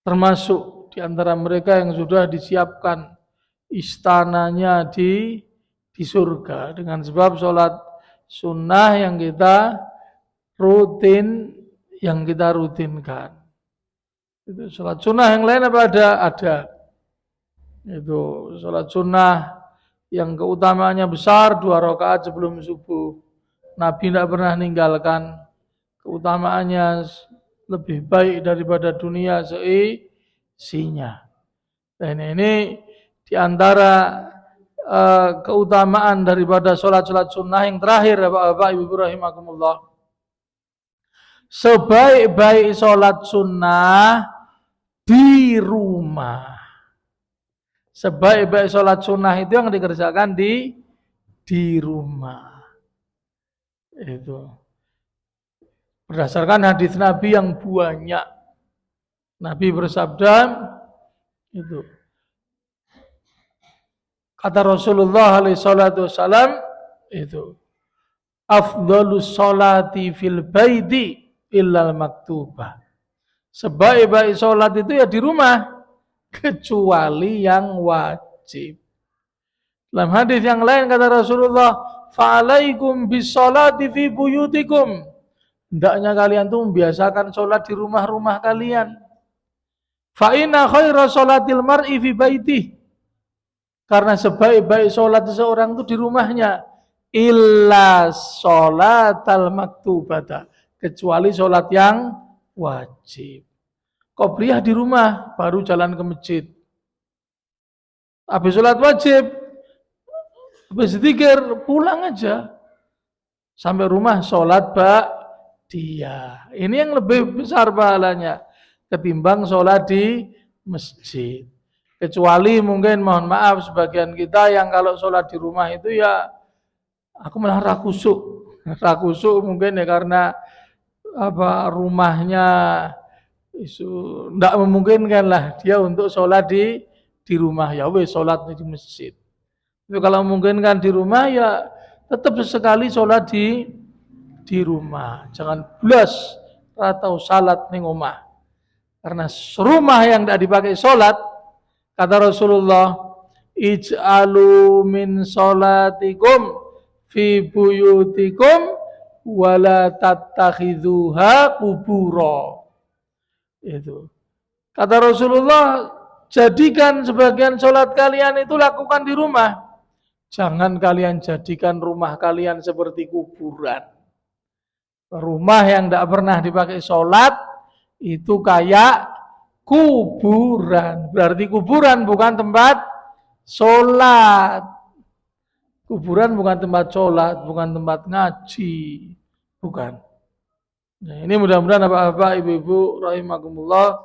termasuk di antara mereka yang sudah disiapkan istananya di surga dengan sebab sholat sunnah yang kita rutinkan. Itu sholat sunnah yang lain apa ada? Itu sholat sunnah yang keutamaannya besar 2 rakaat sebelum subuh. Nabi tidak pernah meninggalkan. Keutamaannya lebih baik daripada dunia seisinya. Dan ini diantara keutamaan daripada sholat-sholat sunnah yang terakhir, Bapak Ibu rahimakumullah. Sebaik-baik sholat sunnah di rumah. Sebaik-baik sholat sunnah itu yang dikerjakan di rumah. Itu. Berdasarkan hadis Nabi yang banyak. Nabi bersabda, itu. Kata Rasulullah SAW, itu. Afdhalus sholati fil baiti illal maktubah. Sebaik-baik sholat itu ya di rumah. Kecuali yang wajib. Dalam hadis yang lain kata Rasulullah, fa'alaikum bis-sholati fi buyutikum. Hendaknya kalian tuh membiasakan sholat di rumah-rumah kalian. Fa inna khaira sholatil mar'i fi baitih. Karena sebaik-baik sholat seseorang itu di rumahnya. Illa sholatal maktubata. Kecuali sholat yang wajib. Qobliyah di rumah, baru jalan ke masjid. Habis sholat wajib, habis zikir, pulang aja. Sampai rumah sholat dia. Ini yang lebih besar pahalanya ketimbang sholat di masjid. Kecuali mungkin mohon maaf sebagian kita yang kalau sholat di rumah itu ya aku malah rakusuk. Rakusuk mungkin ya karena rumahnya tidak memungkinkan lah dia untuk sholat di rumah. Ya wes sholat di masjid. Tapi kalau memungkinkan di rumah ya tetap sesekali sholat di rumah. Jangan blas atau salat ning omah. Karena rumah yang tidak dipakai salat, kata Rasulullah, ij'alu min salatikum fi buyutikum wala tattakhidhuha qubura. Itu. Kata Rasulullah, Jadikan sebagian sholat kalian itu lakukan di rumah. Jangan kalian jadikan rumah kalian seperti kuburan. Rumah yang tidak pernah dipakai sholat itu kayak kuburan. Berarti kuburan bukan tempat sholat. Kuburan bukan tempat sholat, bukan tempat ngaji, bukan. Nah, ini mudah-mudahan Bapak-bapak, Ibu-ibu rahimakumullah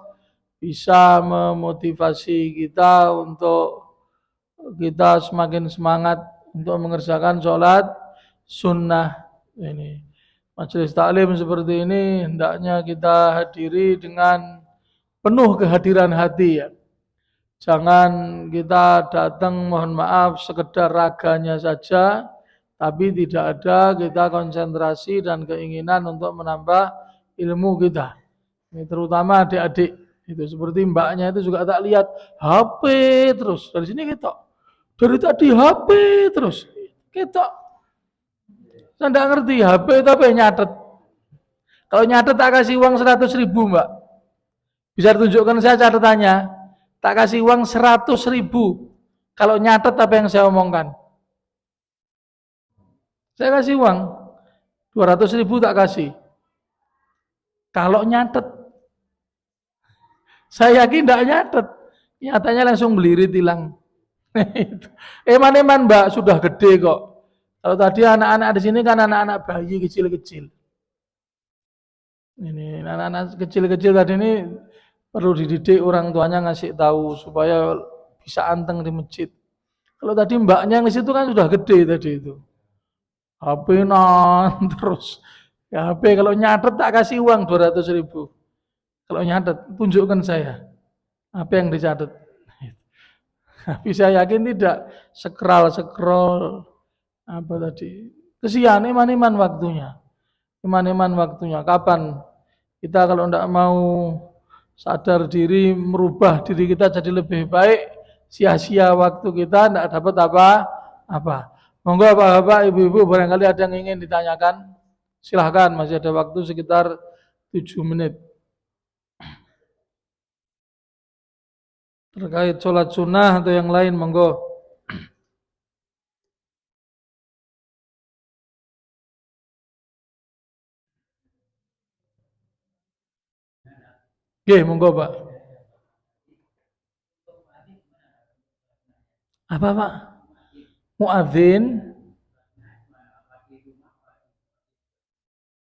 bisa memotivasi kita untuk kita semakin semangat untuk mengerjakan sholat sunnah ini. Majelis taklim seperti ini hendaknya kita hadiri dengan penuh kehadiran hati ya. Jangan kita datang mohon maaf sekedar raganya saja, tapi tidak ada kita konsentrasi dan keinginan untuk menambah ilmu kita. Ini terutama adik-adik itu seperti mbaknya itu juga tak lihat HP terus dari sini kita dari tadi HP terus kita saya tidak ngerti HP itu apa nyatet. Kalau nyatet tak kasih uang 100.000 mbak, bisa ditunjukkan saya catatannya. Tak kasih uang 100.000 kalau nyatet apa yang saya omongkan. Saya kasih uang 200.000 tak kasih. Kalau nyatet, saya yakin tidak nyatet. Nyatanya langsung belirit hilang. Eman-eman mbak sudah gede kok. Kalau tadi anak-anak di sini kan anak-anak bayi kecil-kecil. Ini anak-anak kecil-kecil tadi ini perlu dididik orang tuanya ngasih tahu supaya bisa anteng di masjid. Kalau tadi mbaknya yang di situ kan sudah gede tadi itu. HP non terus. Ya HP kalau nyatet tak kasih uang 200.000. Kalau nyatet tunjukkan saya apa yang dicatat. Tapi saya yakin tidak scroll apa tadi. Kesian iman-iman waktunya. Iman-iman waktunya. Kapan kita kalau tidak mau sadar diri, merubah diri kita jadi lebih baik, sia-sia waktu kita, tidak dapat apa-apa. Monggo bapak-bapak, ibu-ibu, barangkali ada yang ingin ditanyakan, silahkan, masih ada waktu sekitar 7 menit. Terkait sholat sunnah atau yang lain, monggo. Oke, monggo Pak. Apa Pak? Muadzin?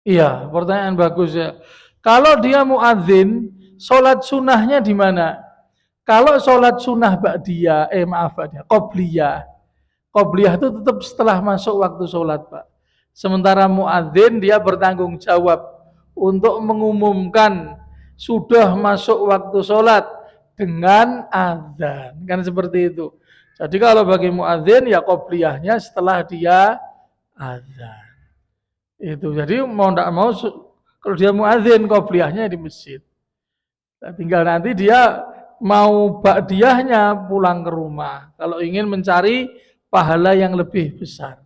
Iya, pertanyaan bagus ya. Kalau dia muadzin, sholat sunnahnya di mana? Kalau sholat sunnah ba'diyah, qobliyah. Qobliyah itu tetap setelah masuk waktu sholat Pak. Sementara muadzin dia bertanggung jawab untuk mengumumkan sudah masuk waktu sholat dengan azan. Kan seperti itu. Jadi kalau bagi muadzin ya qobliyahnya setelah dia azan. Itu. Jadi mau tidak mau kalau dia muadzin qobliyahnya di masjid. Nah, tinggal nanti dia mau ba'diyahnya pulang ke rumah. Kalau ingin mencari pahala yang lebih besar.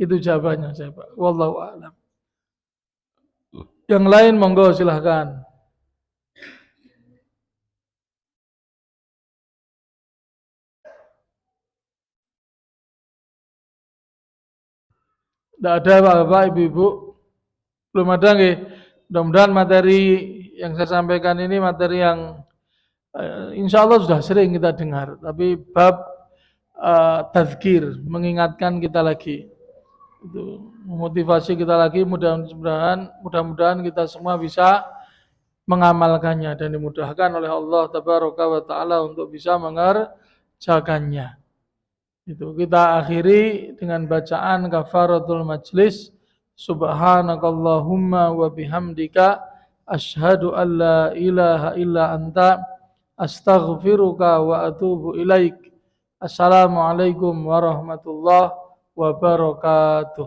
Itu jawabannya saya Pak. Wallahu a'lam. Yang lain monggo silahkan. Tidak ada Bapak, Ibu-ibu. Belum ada nggih. Mudah-mudahan materi yang saya sampaikan ini materi yang insya Allah sudah sering kita dengar. Tapi bab tazkir, mengingatkan kita lagi. Itu memotivasi kita lagi, mudah-mudahan kita semua bisa mengamalkannya dan dimudahkan oleh Allah Tabaraka wa Ta'ala untuk bisa mengerjakannya. Itu kita akhiri dengan bacaan kafaratul majlis. Subhanakallahumma wa bihamdika asyhadu an la ilaha illa anta astaghfiruka wa atubu ilaik. Assalamualaikum warahmatullahi wabarakatuh.